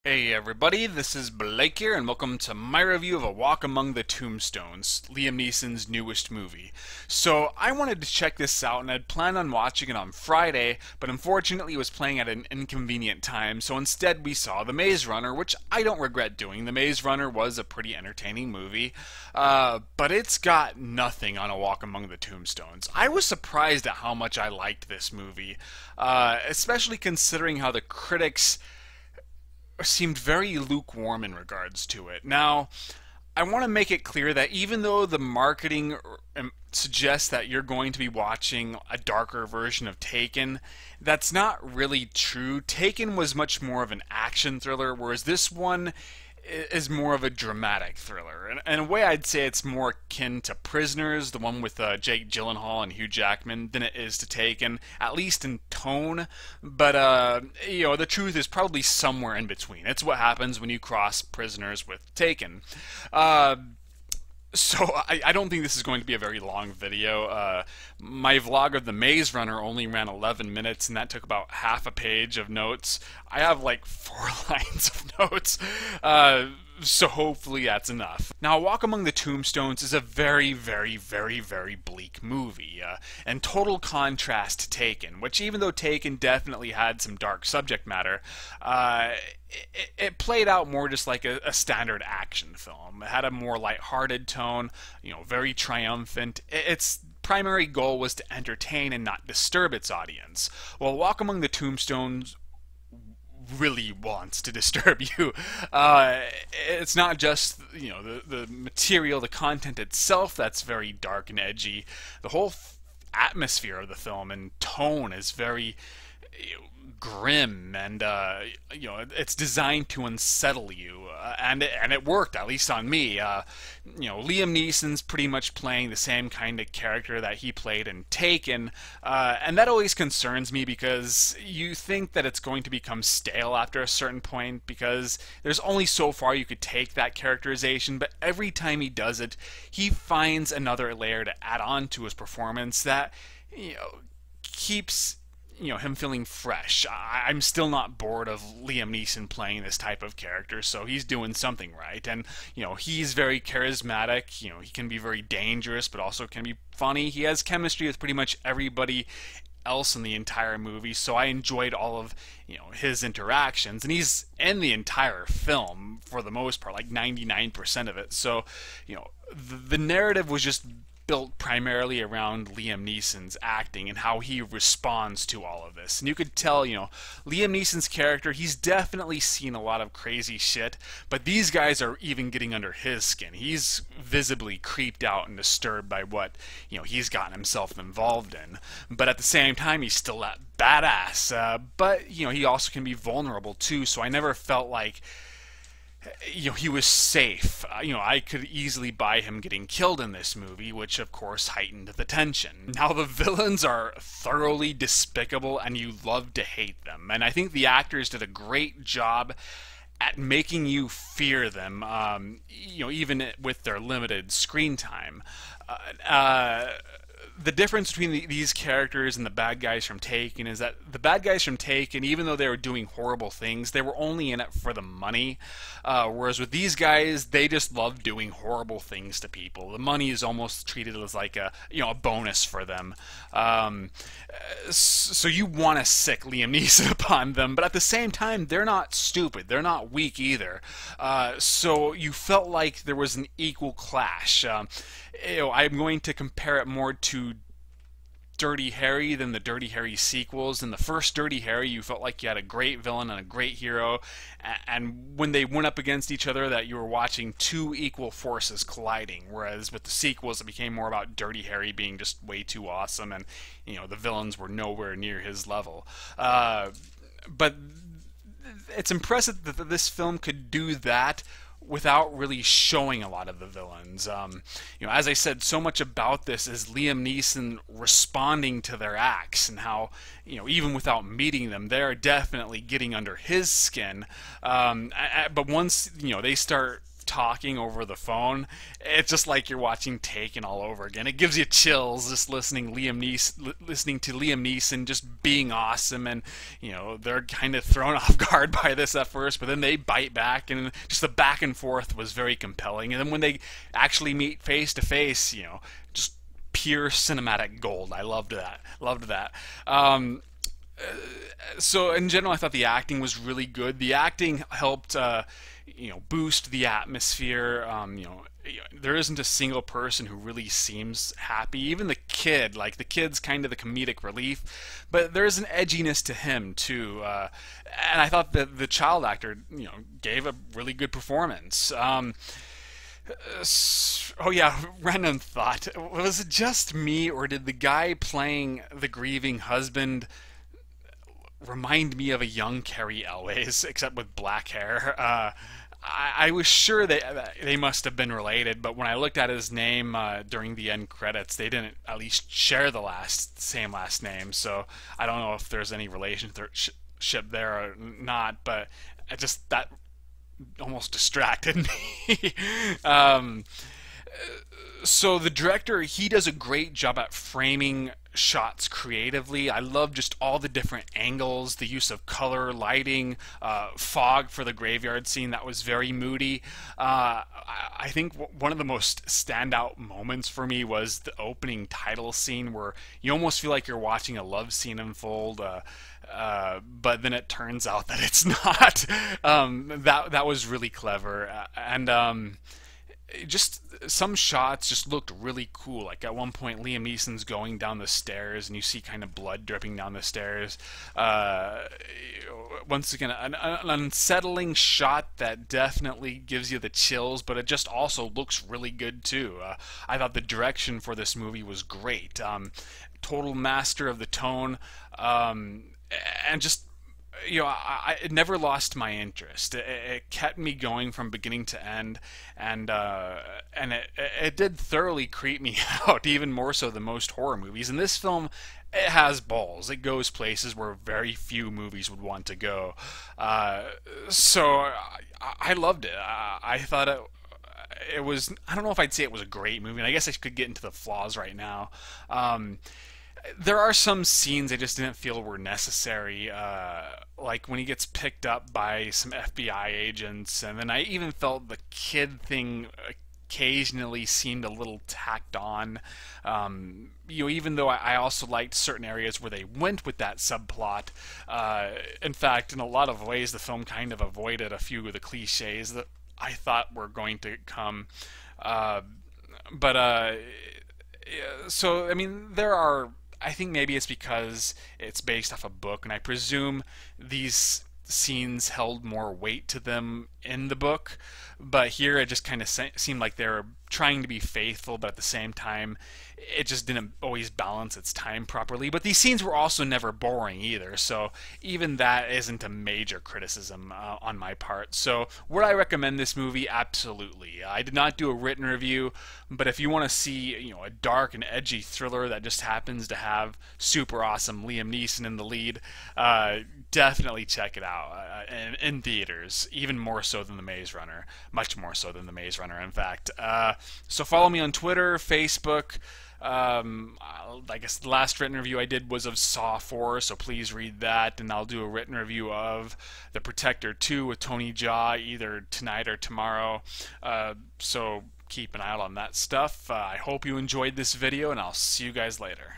Hey everybody, this is Blake here, and welcome to my review of A Walk Among the Tombstones, Liam Neeson's newest movie. So, I wanted to check this out, and I'd planned on watching it on Friday, but unfortunately it was playing at an inconvenient time, so instead we saw The Maze Runner, which I don't regret doing. The Maze Runner was a pretty entertaining movie, but it's got nothing on A Walk Among the Tombstones. I was surprised at how much I liked this movie, especially considering how the critics seemed very lukewarm in regards to it. Now, I want to make it clear that even though the marketing suggests that you're going to be watching a darker version of Taken, that's not really true. Taken was much more of an action thriller, whereas this one is more of a dramatic thriller. And in a way, I'd say it's more akin to Prisoners, the one with Jake Gyllenhaal and Hugh Jackman, than it is to Taken, at least in tone. But, the truth is probably somewhere in between. It's what happens when you cross Prisoners with Taken. So I don't think this is going to be a very long video. My vlog of The Maze Runner only ran 11 minutes, and that took about half a page of notes. I have like 4 lines of notes, so hopefully that's enough. Now, Walk Among the Tombstones is a very, very, very, very bleak movie, and total contrast to Taken, which even though Taken definitely had some dark subject matter, it played out more just like a standard action film. It had a more lighthearted tone, very triumphant. Its primary goal was to entertain and not disturb its audience. While Walk Among the Tombstones really wants to disturb you. It's not just the material, the content itself that's very dark and edgy. The whole atmosphere of the film and tone is very grim, and it's designed to unsettle you, and it worked, at least on me. Liam Neeson's pretty much playing the same kind of character that he played in Taken, and that always concerns me because you think that it's going to become stale after a certain point, because there's only so far you could take that characterization, but every time he does it, he finds another layer to add on to his performance that keeps him feeling fresh. I'm still not bored of Liam Neeson playing this type of character, so he's doing something right. And he's very charismatic. He can be very dangerous, but also can be funny. He has chemistry with pretty much everybody else in the entire movie, so I enjoyed all of his interactions, and he's in the entire film for the most part, like 99% of it. So the narrative was just built primarily around Liam Neeson's acting and how he responds to all of this. And you could tell, Liam Neeson's character, he's definitely seen a lot of crazy shit, but these guys are even getting under his skin. He's visibly creeped out and disturbed by what, he's gotten himself involved in. But at the same time, he's still that badass. But, he also can be vulnerable too, so I never felt like he was safe. I could easily buy him getting killed in this movie, which of course heightened the tension. Now, the villains are thoroughly despicable, and you love to hate them. And I think the actors did a great job at making you fear them, even with their limited screen time. The difference between these characters and the bad guys from Taken is that the bad guys from Taken, even though they were doing horrible things, they were only in it for the money. Whereas with these guys, they just love doing horrible things to people. The money is almost treated as like a bonus for them. So you want to sick Liam Neeson upon them, but at the same time, they're not stupid. They're not weak either. So you felt like there was an equal clash. I'm going to compare it more to Dirty Harry than the Dirty Harry sequels. In the first Dirty Harry, you felt like you had a great villain and a great hero, and when they went up against each other, that you were watching two equal forces colliding. Whereas with the sequels, it became more about Dirty Harry being just way too awesome, and the villains were nowhere near his level. But it's impressive that this film could do that without really showing a lot of the villains. As I said, so much about this is Liam Neeson responding to their acts, and how, even without meeting them, they're definitely getting under his skin. But once, they start talking over the phone, it's just like you're watching Taken all over again. It gives you chills just listening listening to Liam Neeson just being awesome, and they're kind of thrown off guard by this at first, but then they bite back, and just the back and forth was very compelling. And then when they actually meet face to face, just pure cinematic gold. I loved that. Loved that. So in general, I thought the acting was really good. The acting helped, boost the atmosphere. There isn't a single person who really seems happy. Even the kid, like the kid's kind of the comedic relief, but there's an edginess to him too. And I thought that the child actor, gave a really good performance. Oh yeah, random thought. Was it just me, or did the guy playing the grieving husband remind me of a young Carrie Elways, except with black hair? I was sure they must have been related, but when I looked at his name during the end credits, they didn't at least share the same last name. So I don't know if there's any relationship there or not, but that almost distracted me. So the director, he does a great job at framing shots creatively. I love just all the different angles, the use of color, lighting, fog for the graveyard scene. That was very moody. I think one of the most standout moments for me was the opening title scene, where you almost feel like you're watching a love scene unfold. But then it turns out that it's not. That was really clever, and just some shots just looked really cool. Like at one point, Liam Neeson's going down the stairs, and you see kind of blood dripping down the stairs. Once again, an unsettling shot that definitely gives you the chills, but it just also looks really good too. I thought the direction for this movie was great. Total master of the tone, and just it never lost my interest. It kept me going from beginning to end, and it did thoroughly creep me out, even more so than most horror movies. And this film, it has balls. It goes places where very few movies would want to go. So I loved it. I thought it was. I don't know if I'd say it was a great movie, and I guess I could get into the flaws right now. There are some scenes I just didn't feel were necessary, like when he gets picked up by some FBI agents, and then I even felt the kid thing occasionally seemed a little tacked on. Even though I also liked certain areas where they went with that subplot. In fact, in a lot of ways, the film kind of avoided a few of the cliches that I thought were going to come. So, I mean, I think maybe it's because it's based off a book, and I presume these scenes held more weight to them in the book, but here it just kind of seemed like they were trying to be faithful, but at the same time it just didn't always balance its time properly. But these scenes were also never boring either, so even that isn't a major criticism on my part. So would I recommend this movie? Absolutely. I did not do a written review, but if you want to see a dark and edgy thriller that just happens to have super awesome Liam Neeson in the lead, definitely check it out in theaters, even more so than The Maze Runner. Much more so than The Maze Runner, in fact. So follow me on Twitter, Facebook. I guess the last written review I did was of Saw 4, so please read that, and I'll do a written review of The Protector 2 with Tony Jaa either tonight or tomorrow. So keep an eye out on that stuff. I hope you enjoyed this video, and I'll see you guys later.